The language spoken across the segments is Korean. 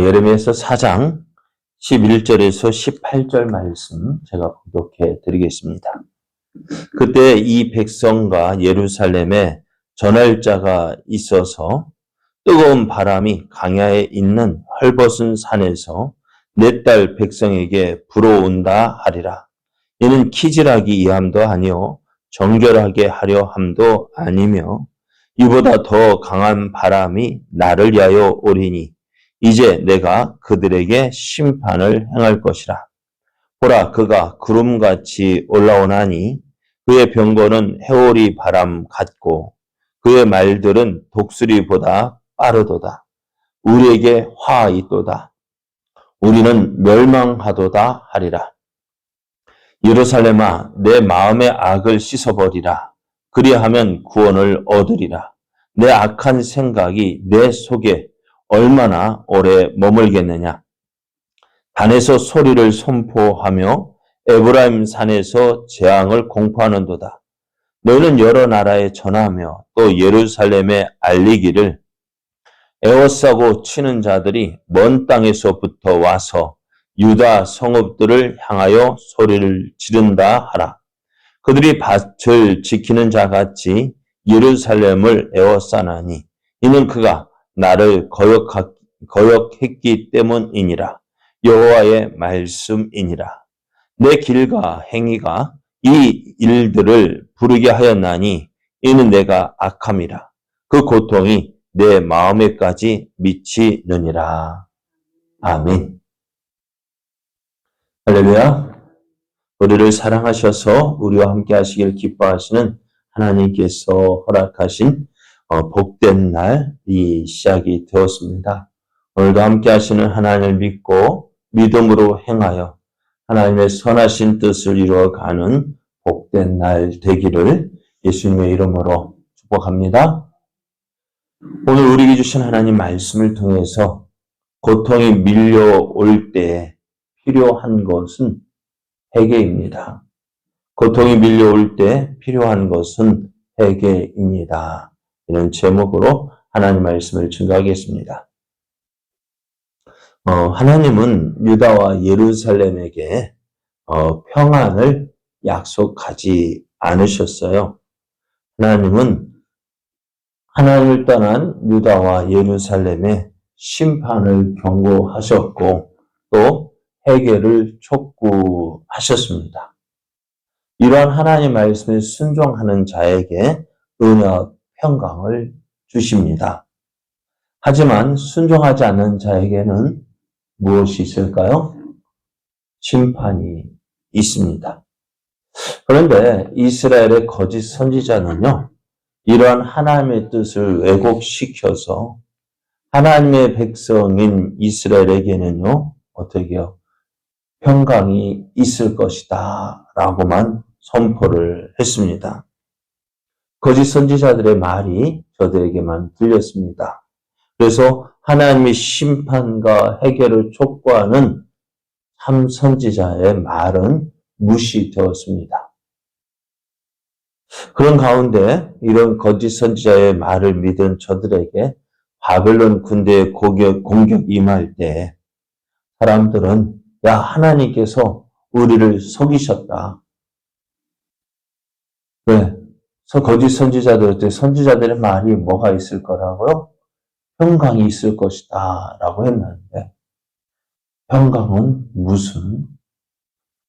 예레미야서 4장 11절에서 18절 말씀 제가 봉독해 드리겠습니다. 그때 이 백성과 예루살렘에 전할 자가 있어서 뜨거운 바람이 강야에 있는 헐벗은 산에서 내 딸 백성에게 불어온다 하리라. 이는 키질하기 이함도 아니요 정결하게 하려 함도 아니며 이보다 더 강한 바람이 나를 위하여 오리니 이제 내가 그들에게 심판을 행할 것이라. 보라, 그가 구름같이 올라오나니 그의 병거는 해오리 바람 같고 그의 말들은 독수리보다 빠르도다. 우리에게 화 있도다. 우리는 멸망하도다 하리라. 예루살렘아, 내 마음의 악을 씻어버리라. 그리하면 구원을 얻으리라. 내 악한 생각이 내 속에 얼마나 오래 머물겠느냐. 단에서 소리를 선포하며 에브라임 산에서 재앙을 공포하는도다. 너희는 여러 나라에 전하며 또 예루살렘에 알리기를 에워싸고 치는 자들이 먼 땅에서부터 와서 유다 성읍들을 향하여 소리를 지른다 하라. 그들이 밭을 지키는 자같이 예루살렘을 에워싸나니 이는 그가 나를 거역했기 때문이니라. 여호와의 말씀이니라. 내 길과 행위가 이 일들을 부르게 하였나니 이는 내가 악함이라. 그 고통이 내 마음에까지 미치느니라. 아멘. 할렐루야. 우리를 사랑하셔서 우리와 함께 하시길 기뻐하시는 하나님께서 허락하신 복된 날이 시작이 되었습니다. 오늘도 함께 하시는 하나님을 믿고 믿음으로 행하여 하나님의 선하신 뜻을 이루어가는 복된 날 되기를 예수님의 이름으로 축복합니다. 오늘 우리에게 주신 하나님 말씀을 통해서 고통이 밀려올 때 필요한 것은 회개입니다. 고통이 밀려올 때 필요한 것은 회개입니다. 이런 제목으로 하나님 말씀을 증거하겠습니다. 하나님은 유다와 예루살렘에게 평안을 약속하지 않으셨어요. 하나님은 하나님을 떠난 유다와 예루살렘에 심판을 경고하셨고 또 회개를 촉구하셨습니다. 이러한 하나님 말씀에 순종하는 자에게 은혜와 평강을 주십니다. 하지만 순종하지 않는 자에게는 무엇이 있을까요? 심판이 있습니다. 그런데 이스라엘의 거짓 선지자는요, 이러한 하나님의 뜻을 왜곡시켜서 하나님의 백성인 이스라엘에게는요, 어떻게 해요? 평강이 있을 것이다 라고만 선포를 했습니다. 거짓 선지자들의 말이 저들에게만 들렸습니다. 그래서 하나님의 심판과 해결을 촉구하는 참 선지자의 말은 무시되었습니다. 그런 가운데 이런 거짓 선지자의 말을 믿은 저들에게 바벨론 군대의 공격 임할 때 사람들은 야, 하나님께서 우리를 속이셨다. 왜? 거짓 선지자들의 말이 뭐가 있을 거라고요? 평강이 있을 것이다 라고 했는데 평강은 무슨?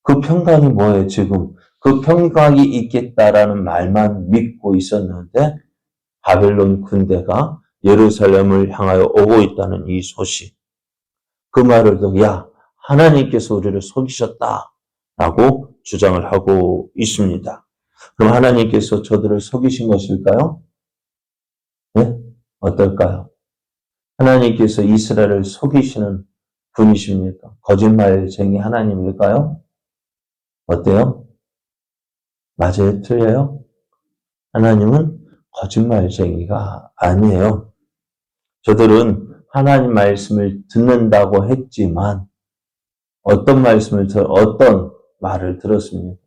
그 평강이 뭐예요 지금? 그 평강이 있겠다라는 말만 믿고 있었는데 바벨론 군대가 예루살렘을 향하여 오고 있다는 이 소식. 그 말을 듣고 야, 하나님께서 우리를 속이셨다라고 주장을 하고 있습니다. 그럼 하나님께서 저들을 속이신 것일까요? 네? 어떨까요? 하나님께서 이스라엘을 속이시는 분이십니까? 거짓말쟁이 하나님일까요? 어때요? 맞아요? 틀려요? 하나님은 거짓말쟁이가 아니에요. 저들은 하나님 말씀을 듣는다고 했지만 어떤 말을 들었습니까?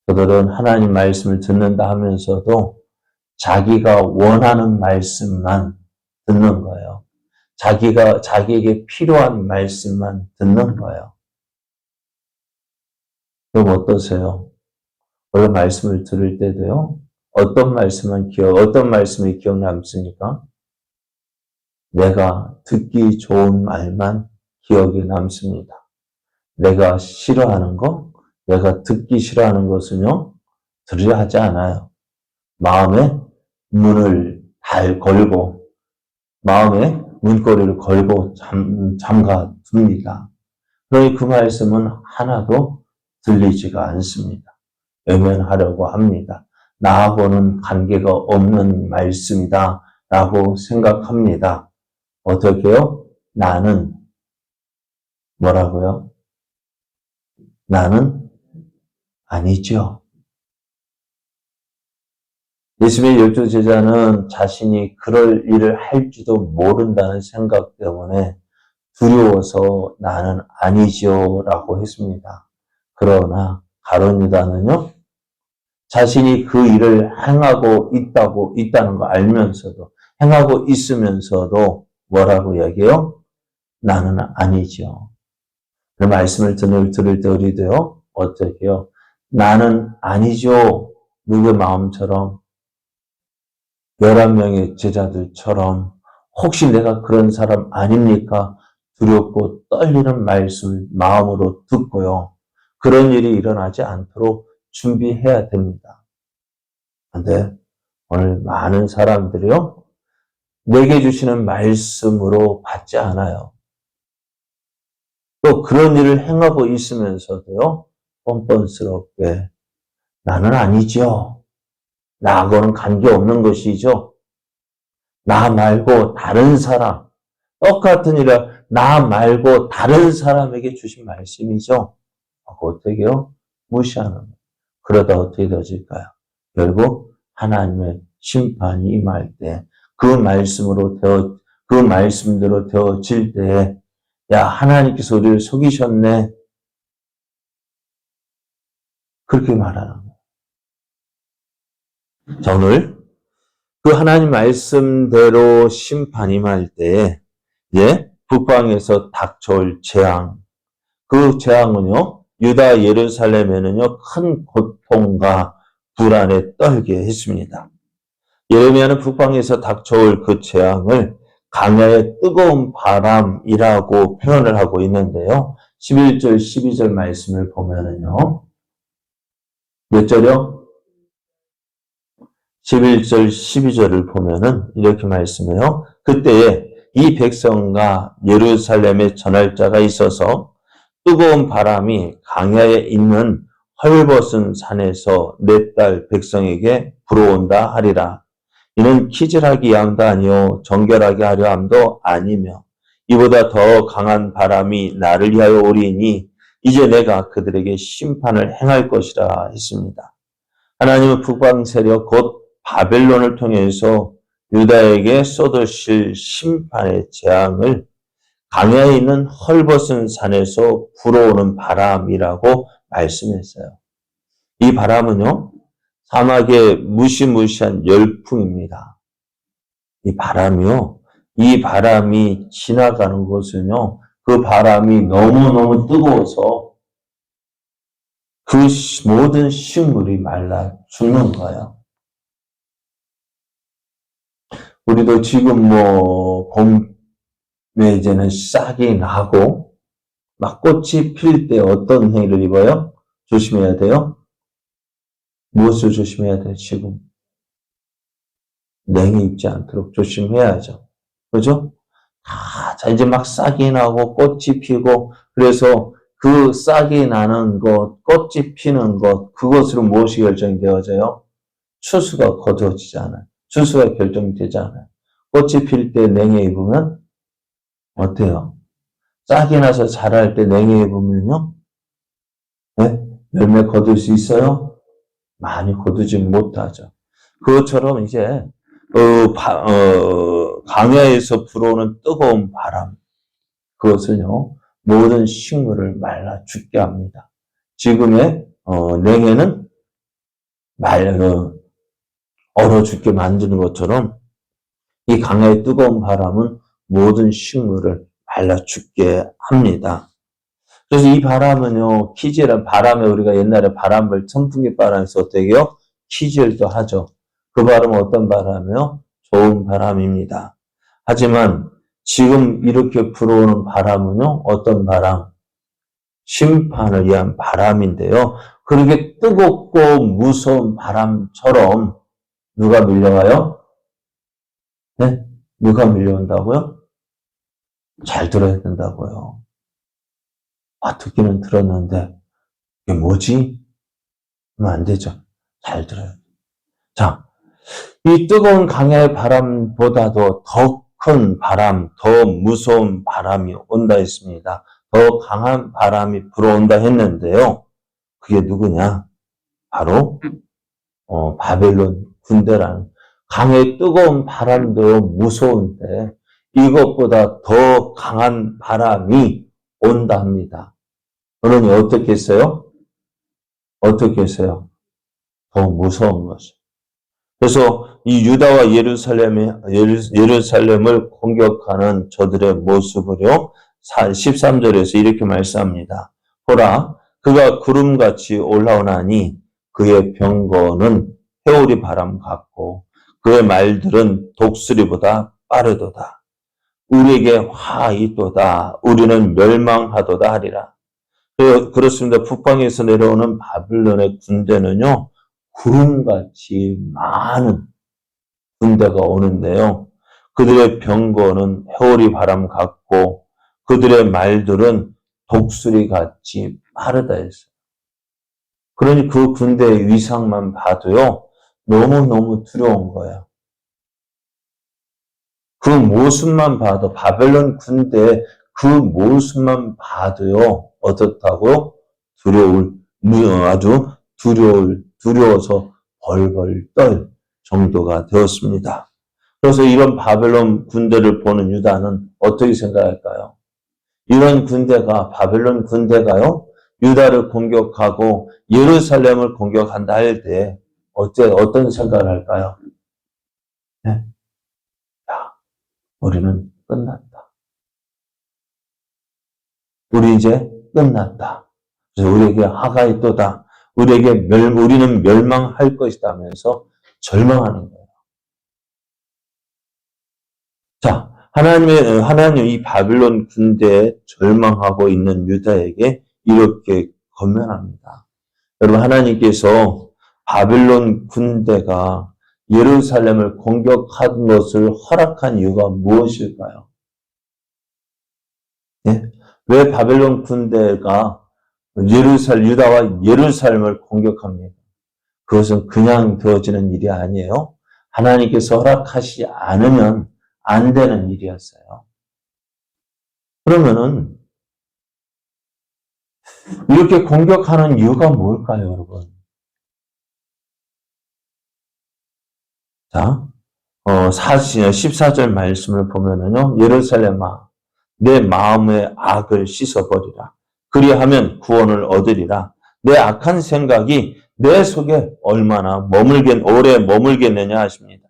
저들은 하나님 말씀을 듣는다 하면서도 자기가 원하는 말씀만 듣는 거예요. 자기에게 필요한 말씀만 듣는 거예요. 그럼 어떠세요? 원래 말씀을 들을 때도요, 어떤 말씀이 기억 남습니까? 내가 듣기 좋은 말만 기억에 남습니다. 내가 싫어하는 거, 내가 듣기 싫어하는 것은요, 들으려 하지 않아요. 마음에 문을 걸고, 마음에 문고리를 걸고 잠가 둡니다. 그러니 그 말씀은 하나도 들리지가 않습니다. 외면하려고 합니다. 나하고는 관계가 없는 말씀이다 라고 생각합니다. 어떻게요? 나는 뭐라고요? 나는 아니죠. 예수님의 12 제자는 자신이 그럴 일을 할지도 모른다는 생각 때문에 두려워서 나는 아니죠 라고 했습니다. 그러나 가룟 유다는요, 자신이 그 일을 행하고 있다는 거 알면서도, 행하고 있으면서도 뭐라고 얘기해요? 나는 아니죠. 그 말씀을 들을 때 우리도요, 어떻게 해요? 나는 아니죠. 누구의 마음처럼 11명의 제자들처럼 혹시 내가 그런 사람 아닙니까? 두렵고 떨리는 말씀을 마음으로 듣고요. 그런 일이 일어나지 않도록 준비해야 됩니다. 그런데 오늘 많은 사람들이요, 내게 주시는 말씀으로 받지 않아요. 또 그런 일을 행하고 있으면서도요, 뻔뻔스럽게 나는 아니죠. 나하고는 관계없는 것이죠. 나 말고 다른 사람, 똑같은 일을 나 말고 다른 사람에게 주신 말씀이죠. 어떻게 해요? 무시하는 거예요. 그러다 어떻게 되어질까요? 결국 하나님의 심판이 임할 때, 그 말씀대로 되어질 때에, 야, 하나님께서 우리를 속이셨네. 그렇게 말하는 거예요. 자, 오늘 그 하나님 말씀대로 심판이 임할 때에, 북방에서 닥쳐올 재앙, 그 재앙은요, 유다 예루살렘에는요, 큰 고통과 불안에 떨게 했습니다. 예레미야는 북방에서 닥쳐올 그 재앙을 강야의 뜨거운 바람이라고 표현을 하고 있는데요. 11절, 12절 말씀을 보면은요. 몇 절이요? 11절, 12절을 보면은 이렇게 말씀해요. 그때에 이 백성과 예루살렘에 전할 자가 있어서 뜨거운 바람이 강야에 있는 헐벗은 산에서 내 딸 백성에게 불어온다 하리라. 이는 키질하기 위함도 아니요 정결하게 하려 함도 아니며 이보다 더 강한 바람이 나를 위하여 오리니 이제 내가 그들에게 심판을 행할 것이라 했습니다. 하나님은 북방 세력 곧 바벨론을 통해서 유다에게 쏟으실 심판의 재앙을 강야에 있는 헐벗은 산에서 불어오는 바람이라고 말씀했어요. 이 바람은요, 사막의 무시무시한 열풍입니다. 이 바람이 지나가는 곳은요, 그 바람이 너무너무 뜨거워서 그 모든 식물이 말라 죽는 거예요. 우리도 지금 봄에 이제는 싹이 나고, 막 꽃이 필 때 어떤 행위를 입어요? 조심해야 돼요. 무엇을 조심해야 돼요, 지금? 냉이 입지 않도록 조심해야죠. 그죠? 자, 이제 막 싹이 나고 꽃이 피고, 그래서 그 싹이 나는 것, 꽃이 피는 것, 그것으로 무엇이 결정되어져요? 추수가 거두어지지 않아요. 추수가 결정되지 않아요. 꽃이 필 때 냉이 입으면 어때요? 싹이 나서 자랄 때 냉이 입으면요? 네? 열매 거둘 수 있어요? 많이 거두지 못하죠. 그것처럼 이제 강야에서 불어오는 뜨거운 바람, 그것은요, 모든 식물을 말라 죽게 합니다. 지금의 냉해는 얼어 죽게 만드는 것처럼 이 강야의 뜨거운 바람은 모든 식물을 말라 죽게 합니다. 그래서 이 바람은요, 키질은 바람에 우리가 옛날에 바람을 선풍기 바람에서 어떻게 해요? 키질도 하죠. 그 바람은 어떤 바람이요? 좋은 바람입니다. 하지만 지금 이렇게 불어오는 바람은요, 어떤 바람? 심판을 위한 바람인데요. 그렇게 뜨겁고 무서운 바람처럼 누가 밀려와요? 네? 누가 밀려온다고요? 잘 들어야 된다고요. 듣기는 들었는데 이게 뭐지? 그러면 안 되죠. 잘 들어요. 자, 이 뜨거운 강야의 바람보다도 더 큰 바람, 더 무서운 바람이 온다 했습니다. 더 강한 바람이 불어온다 했는데요. 그게 누구냐? 바로 바벨론 군대라는 강의 뜨거운 바람도 무서운데 이것보다 더 강한 바람이 온다 합니다. 그러니 어떻게 했어요? 어떻게 했어요? 더 무서운 것이죠. 그래서 이 유다와 예루살렘을 공격하는 저들의 모습을요, 13절에서 이렇게 말씀합니다. 보라, 그가 구름같이 올라오나니 그의 병거는 회오리 바람 같고 그의 말들은 독수리보다 빠르도다. 우리에게 화 있도다. 우리는 멸망하도다 하리라. 그렇습니다. 북방에서 내려오는 바빌론의 군대는요, 구름같이 많은 군대가 오는데요. 그들의 병거는 회오리 바람 같고 그들의 말들은 독수리 같이 빠르다 했어요. 그러니 그 군대의 위상만 봐도요, 너무너무 두려운 거예요. 그 모습만 봐도, 바벨론 군대의 그 모습만 봐도요, 어떻다고요? 아주 두려워서 벌벌 떨 정도가 되었습니다. 그래서 이런 바벨론 군대를 보는 유다는 어떻게 생각할까요? 이런 군대가, 바벨론 군대가요, 유다를 공격하고 예루살렘을 공격한다 할 때 어떤 생각을 할까요? 네? 야, 우리는 끝났다. 우리 이제 끝났다. 그래서 우리에게 화가 있도다. 우리는 멸망할 것이다 하면서 절망하는 거예요. 자, 하나님 이 바빌론 군대에 절망하고 있는 유다에게 이렇게 권면합니다. 여러분, 하나님께서 바빌론 군대가 예루살렘을 공격한 것을 허락한 이유가 무엇일까요? 네? 왜 바벨론 군대가 유다와 예루살렘을 공격합니다? 그것은 그냥 되어지는 일이 아니에요. 하나님께서 허락하시지 않으면 안 되는 일이었어요. 그러면은 이렇게 공격하는 이유가 뭘까요, 여러분? 자, 14절 말씀을 보면은요, 예루살렘아, 내 마음의 악을 씻어버리라. 그리하면 구원을 얻으리라. 내 악한 생각이 내 속에 얼마나 오래 머물겠느냐 하십니다.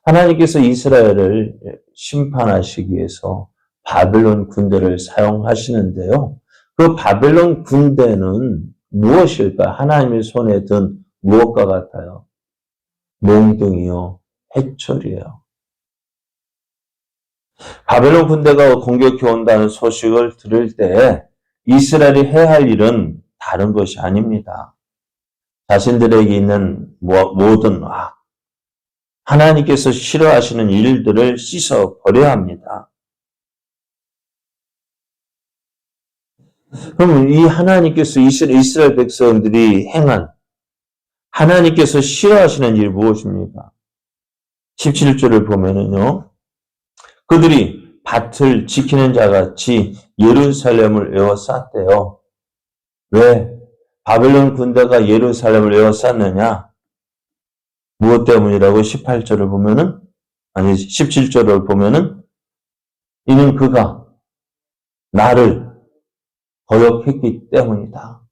하나님께서 이스라엘을 심판하시기 위해서 바벨론 군대를 사용하시는데요. 그 바벨론 군대는 무엇일까요? 하나님의 손에 든 무엇과 같아요? 몽둥이요, 해초리예요. 바벨론 군대가 공격해 온다는 소식을 들을 때 이스라엘이 해야 할 일은 다른 것이 아닙니다. 자신들에게 있는 모든 악, 하나님께서 싫어하시는 일들을 씻어버려야 합니다. 그럼 이 하나님께서 이스라엘 백성들이 행한 하나님께서 싫어하시는 일이 무엇입니까? 17절을 보면은요. 그들이 밭을 지키는 자같이 예루살렘을 에워쌌대요. 왜? 바벨론 군대가 예루살렘을 에워쌌느냐? 무엇 때문이라고 17절을 보면은 이는 그가 나를 거역했기 때문이다.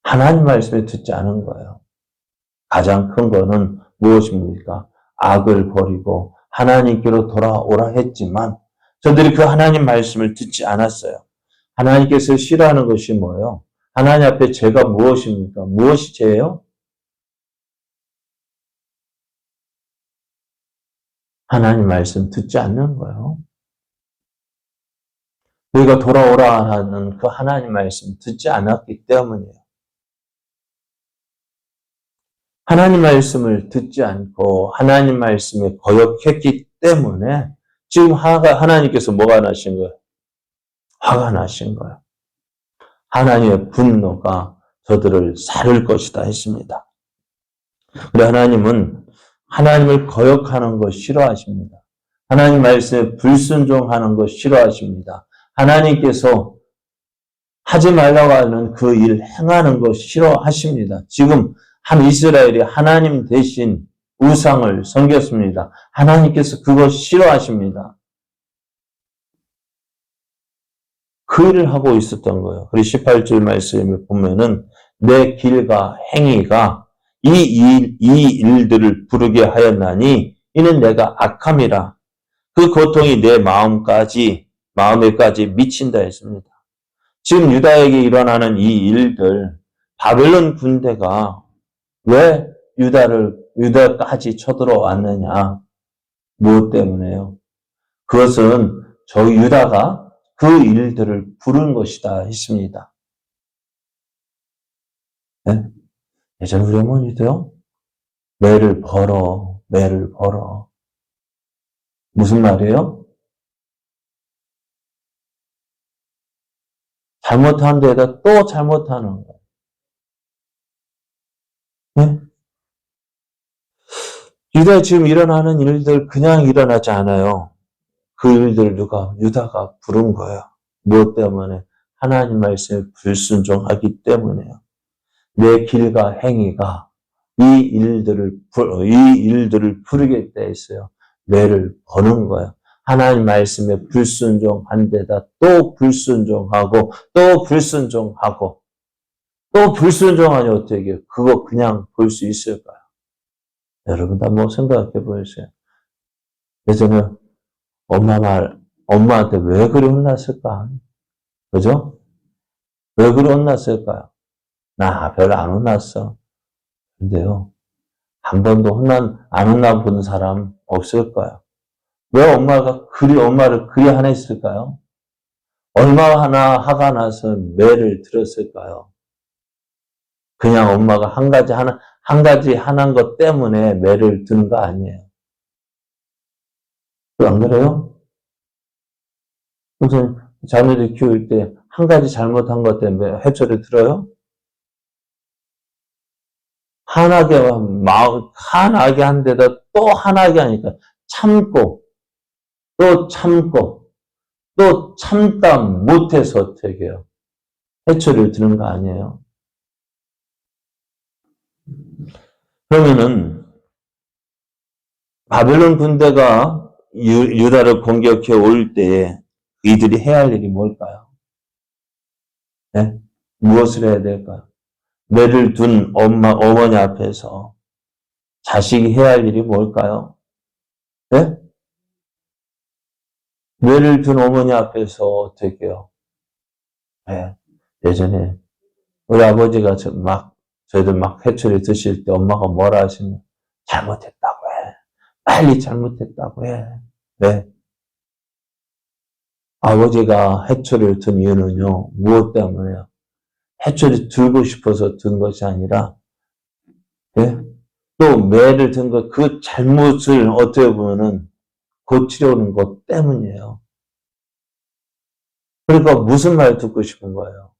하나님 말씀에 듣지 않은 거예요. 가장 큰 거는 무엇입니까? 악을 버리고 하나님께로 돌아오라 했지만 저들이 그 하나님 말씀을 듣지 않았어요. 하나님께서 싫어하는 것이 뭐예요? 하나님 앞에 죄가 무엇입니까? 무엇이 죄예요? 하나님 말씀 듣지 않는 거예요. 우리가 돌아오라 하는 그 하나님 말씀 듣지 않았기 때문이에요. 하나님 말씀을 듣지 않고 하나님 말씀에 거역했기 때문에 지금 하나님께서 뭐가 나신 거예요? 화가 나신 거예요. 하나님의 분노가 저들을 사를 것이다 했습니다. 그래 하나님은 하나님을 거역하는 것 싫어하십니다. 하나님 말씀에 불순종하는 것 싫어하십니다. 하나님께서 하지 말라고 하는 그 일 행하는 것 싫어하십니다. 지금 한 이스라엘이 하나님 대신 우상을 섬겼습니다. 하나님께서 그것 싫어하십니다. 그 일을 하고 있었던 거예요. 그리고 18절 말씀에 보면은 내 길과 행위가 이 일들을 부르게 하였나니 이는 내가 악함이라. 그 고통이 내 마음에까지 미친다 했습니다. 지금 유다에게 일어나는 이 일들, 바벨론 군대가 왜 유다까지 쳐들어왔느냐? 무엇 때문에요? 그것은 저 유다가 그 일들을 부른 것이다 했습니다. 네? 예전 우리 어머니도요, 매를 벌어. 무슨 말이에요? 잘못한 데에다 또 잘못하는 거예요. 네? 유다에 지금 일어나는 일들 그냥 일어나지 않아요. 그 일들 유다가 부른 거예요. 무엇 때문에? 하나님 말씀에 불순종하기 때문에요. 내 길과 행위가 이 일들을 부르게 돼 있어요. 매를 버는 거예요. 하나님 말씀에 불순종한 데다 또 불순종하고 또 불순종하고 또 불순종하니 어떻게 해요? 그거 그냥 볼 수 있을까요? 여러분 한번 생각해 보세요. 예전에 엄마한테 왜 그리 혼났을까? 그죠? 왜 그리 혼났을까요? 나 별로 안 혼났어. 근데요, 한 번도 안 혼나본 사람 없을 거예요. 왜 엄마를 그리 화냈을까요? 얼마나 화가 나서 매를 들었을까요? 그냥 엄마가 한 가지 하는 것 때문에 매를 드는 거 아니에요. 안 그래요? 무슨 자녀들 키울 때 한 가지 잘못한 것 때문에 회초를 들어요? 화나게 한 데다 또 화나게 하니까 참고 또 참다 못해서 어떻게 해요? 회초를 드는 거 아니에요? 그러면은 바벨론 군대가 유다를 공격해 올 때에 이들이 해야 할 일이 뭘까요? 네? 무엇을 해야 될까요? 매를 둔 어머니 앞에서 자식이 해야 할 일이 뭘까요? 네? 매를 둔 어머니 앞에서 어떻게 해요? 네. 예전에 우리 아버지가 저희들 회초리 드실 때 엄마가 뭐라 하시냐? 잘못했다고 해. 빨리 잘못했다고 해. 네. 아버지가 회초리를 든 이유는요, 무엇 때문에요? 회초리 들고 싶어서 든 것이 아니라, 예? 또 매를 든 것, 그 잘못을 어떻게 보면은 고치려는 것 때문이에요. 그러니까 무슨 말 듣고 싶은 거예요?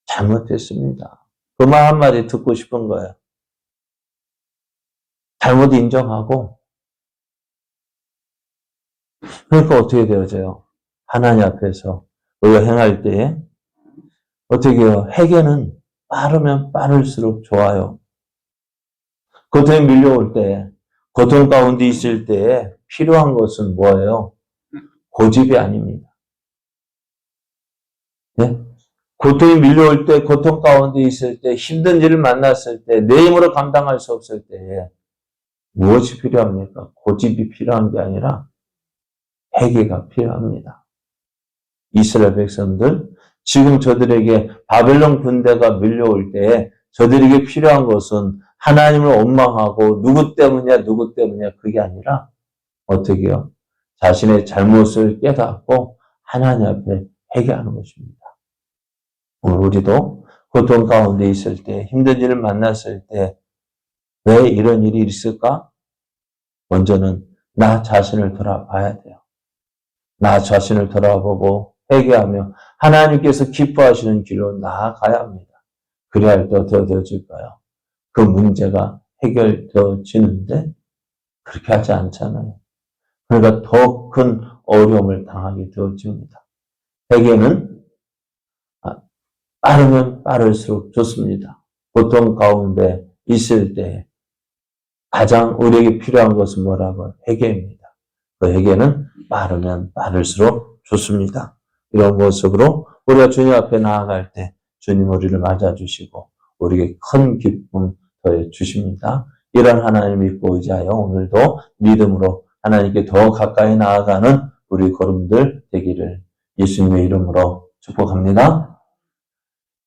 잘못했습니다. 그 말 한마디 듣고 싶은 거예요. 잘못 인정하고, 그러니까 어떻게 되어져요? 하나님 앞에서 우리가 행할 때에 어떻게 해요? 회개는 빠르면 빠를수록 좋아요. 고통에 밀려올 때, 고통 가운데 있을 때에 필요한 것은 뭐예요? 고집이 아닙니다. 네? 고통이 밀려올 때, 고통 가운데 있을 때, 힘든 일을 만났을 때, 내 힘으로 감당할 수 없을 때에 무엇이 필요합니까? 고집이 필요한 게 아니라 회개가 필요합니다. 이스라엘 백성들, 지금 저들에게 바벨론 군대가 밀려올 때에 저들에게 필요한 것은 하나님을 원망하고 누구 때문이야 그게 아니라 어떻게요? 자신의 잘못을 깨닫고 하나님 앞에 회개하는 것입니다. 오늘 우리도 고통 가운데 있을 때, 힘든 일을 만났을 때 왜 이런 일이 있을까? 먼저는 나 자신을 돌아봐야 돼요. 나 자신을 돌아보고 회개하며 하나님께서 기뻐하시는 길로 나아가야 합니다. 그래야 할 때 어떻게 되어질까요? 그 문제가 해결되어지는데 그렇게 하지 않잖아요. 그러니까 더 큰 어려움을 당하게 되어집니다. 회개는 빠르면 빠를수록 좋습니다. 고통 가운데 있을 때 가장 우리에게 필요한 것은 뭐라고? 회개입니다. 그 회개는 빠르면 빠를수록 좋습니다. 이런 모습으로 우리가 주님 앞에 나아갈 때 주님 우리를 맞아주시고 우리에게 큰 기쁨 더해 주십니다. 이런 하나님을 믿고 의지하여 오늘도 믿음으로 하나님께 더 가까이 나아가는 우리 걸음들 되기를 예수님의 이름으로 축복합니다.